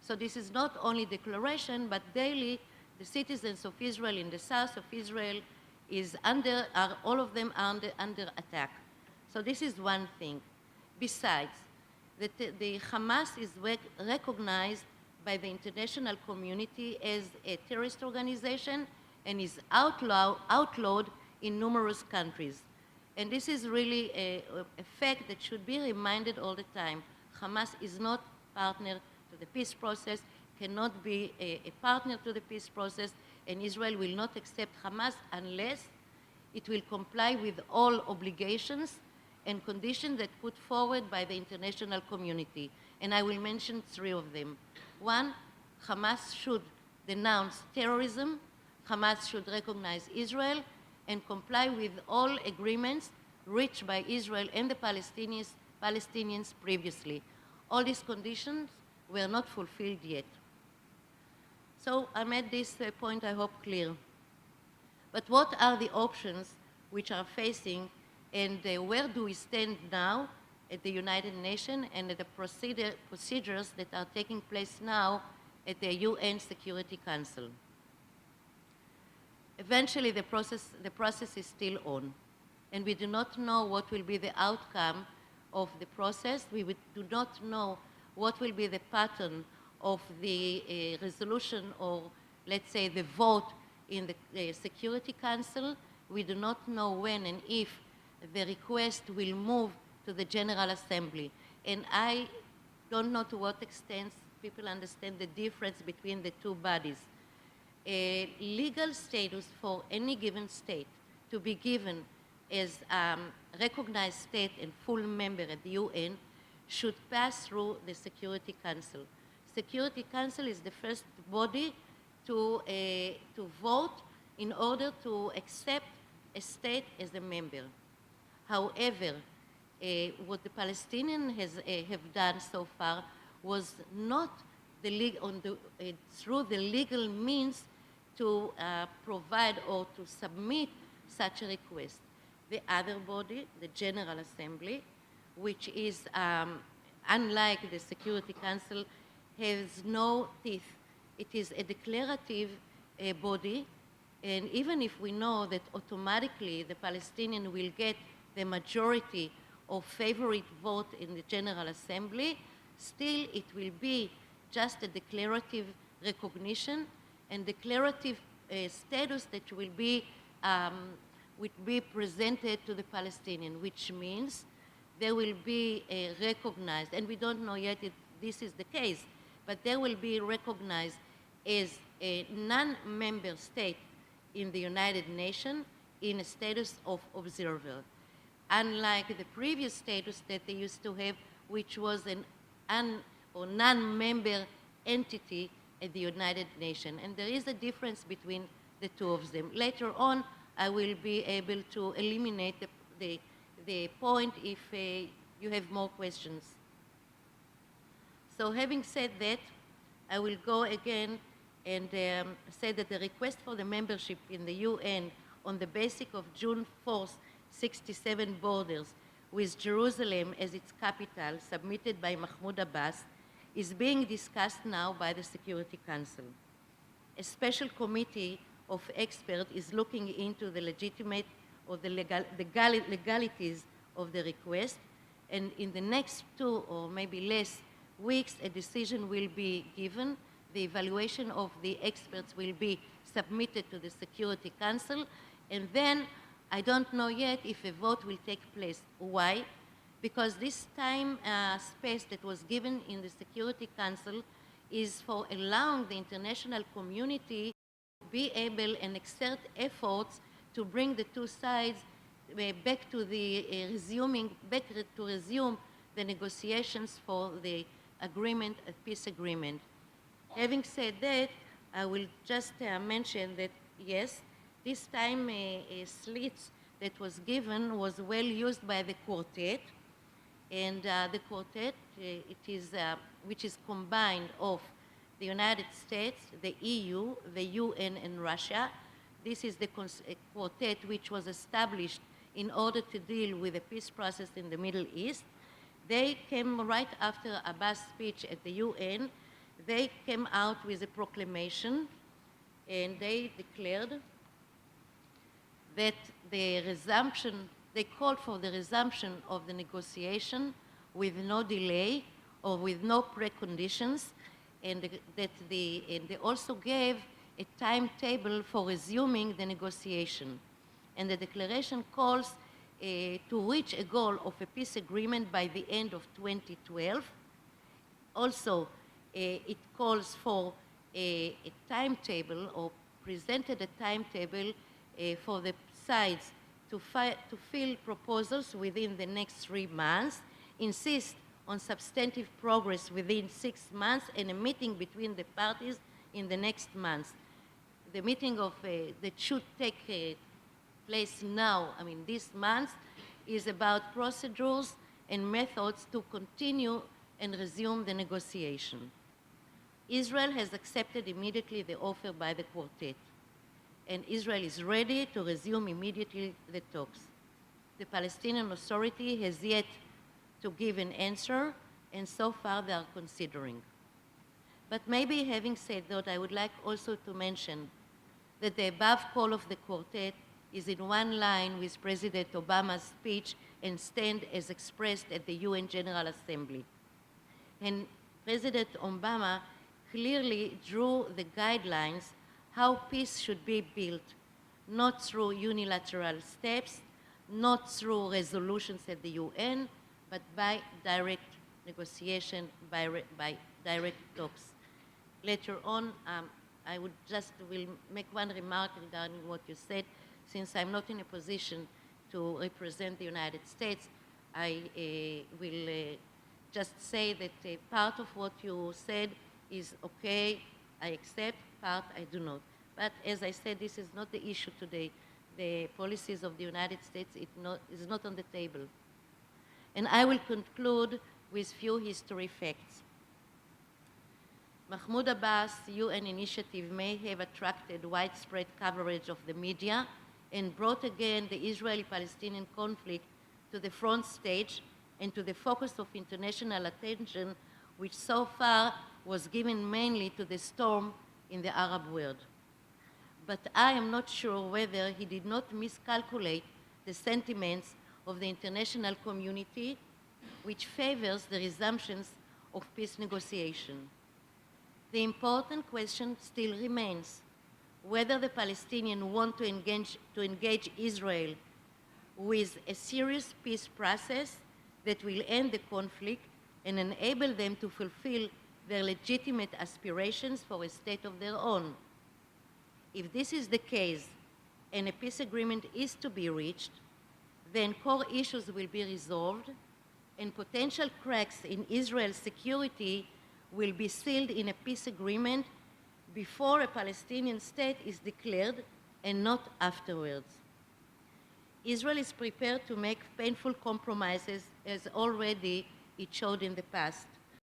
So this is not only declaration, but daily the citizens of Israel in the south of Israel all of them are under attack. So this is one thing. Besides, the Hamas is recognized by the international community as a terrorist organization and is outlawed in numerous countries. And this is really a fact that should be reminded all the time. Hamas is not partner to the peace process, cannot be a partner to the peace process, and Israel will not accept Hamas unless it will comply with all obligations and conditions that put forward by the international community. And I will mention three of them. One, Hamas should denounce terrorism, Hamas should recognize Israel, and comply with all agreements reached by Israel and the Palestinians previously. All these conditions were not fulfilled yet. So I made this point, I hope, clear. But what are the options which are facing, and where do we stand now at the United Nations and at the procedures that are taking place now at the UN Security Council? Eventually, the process is still on, and we do not know what will be the outcome of the process. We do not know what will be the pattern of the resolution, or let's say the vote in the Security Council. We do not know when and if the request will move to the General Assembly. And I don't know to what extent people understand the difference between the two bodies. A legal status for any given state to be given as recognized state and full member at the UN should pass through the Security Council. Security Council is the first body to vote in order to accept a state as a member. However, what the Palestinians have done so far was not through the legal means to provide or to submit such a request. The other body, the General Assembly, which is, unlike the Security Council, has no teeth. It is a declarative body, and even if we know that automatically the Palestinian will get the majority of favorite vote in the General Assembly, still it will be just a declarative recognition and declarative status that will be presented to the Palestinian, which means they will be recognized, and we don't know yet if this is the case, but they will be recognized as a non-member state in the United Nations in a status of observer, unlike the previous status that they used to have, which was an non-member entity at the United Nations. And there is a difference between the two of them. Later on, I will be able to eliminate the point if you have more questions. So having said that, I will go again and say that the request for the membership in the UN on the basis of June 4th, 67 borders with Jerusalem as its capital, submitted by Mahmoud Abbas, is being discussed now by the Security Council. A special committee of experts is looking into the legitimate or the legalities of the request, and in the next 2 or maybe less weeks, a decision will be given. The evaluation of the experts will be submitted to the Security Council, and then I don't know yet if a vote will take place. Why? Because this time space that was given in the Security Council is for allowing the international community to be able and exert efforts to bring the two sides back to the resume the negotiations for the agreement, a peace agreement. Having said that, I will just mention that yes, this time slits that was given was well used by the quartet, and the quartet which is combined of the United States, the EU, the UN, and Russia. This is the quartet which was established in order to deal with the peace process in the Middle East. They came right after Abbas' speech at the UN. they came out with a proclamation, and they declared that they called for the resumption of the negotiation with no delay or with no preconditions, and they also gave a timetable for resuming the negotiation. And the declaration calls to reach a goal of a peace agreement by the end of 2012. Also, it calls for a timetable, or presented a timetable for the sides to fill proposals within the next 3 months, insist on substantive progress within 6 months, and a meeting between the parties in the next months. The meeting that should take place now, this month, is about procedures and methods to continue and resume the negotiation. Israel has accepted immediately the offer by the quartet, and Israel is ready to resume immediately the talks. The Palestinian Authority has yet to give an answer, and so far they are considering. But maybe having said that, I would like also to mention that the above call of the quartet is in one line with President Obama's speech and stand as expressed at the UN General Assembly. And President Obama clearly drew the guidelines how peace should be built, not through unilateral steps, not through resolutions at the UN, but by direct negotiation, by direct talks. Later on, I will make one remark regarding what you said. Since I'm not in a position to represent the United States, I will just say that part of what you said is okay, I accept, part I do not. But as I said, this is not the issue today. The policies of the United States is not on the table. And I will conclude with few history facts. Mahmoud Abbas' UN initiative may have attracted widespread coverage of the media and brought again the Israeli-Palestinian conflict to the front stage and to the focus of international attention, which so far was given mainly to the storm in the Arab world. But I am not sure whether he did not miscalculate the sentiments of the international community, which favors the resumptions of peace negotiation. The important question still remains whether the Palestinians want to engage Israel with a serious peace process that will end the conflict and enable them to fulfill their legitimate aspirations for a state of their own. If this is the case and a peace agreement is to be reached, then core issues will be resolved and potential cracks in Israel's security will be sealed in a peace agreement before a Palestinian state is declared and not afterwards. Israel is prepared to make painful compromises as already it showed in the past.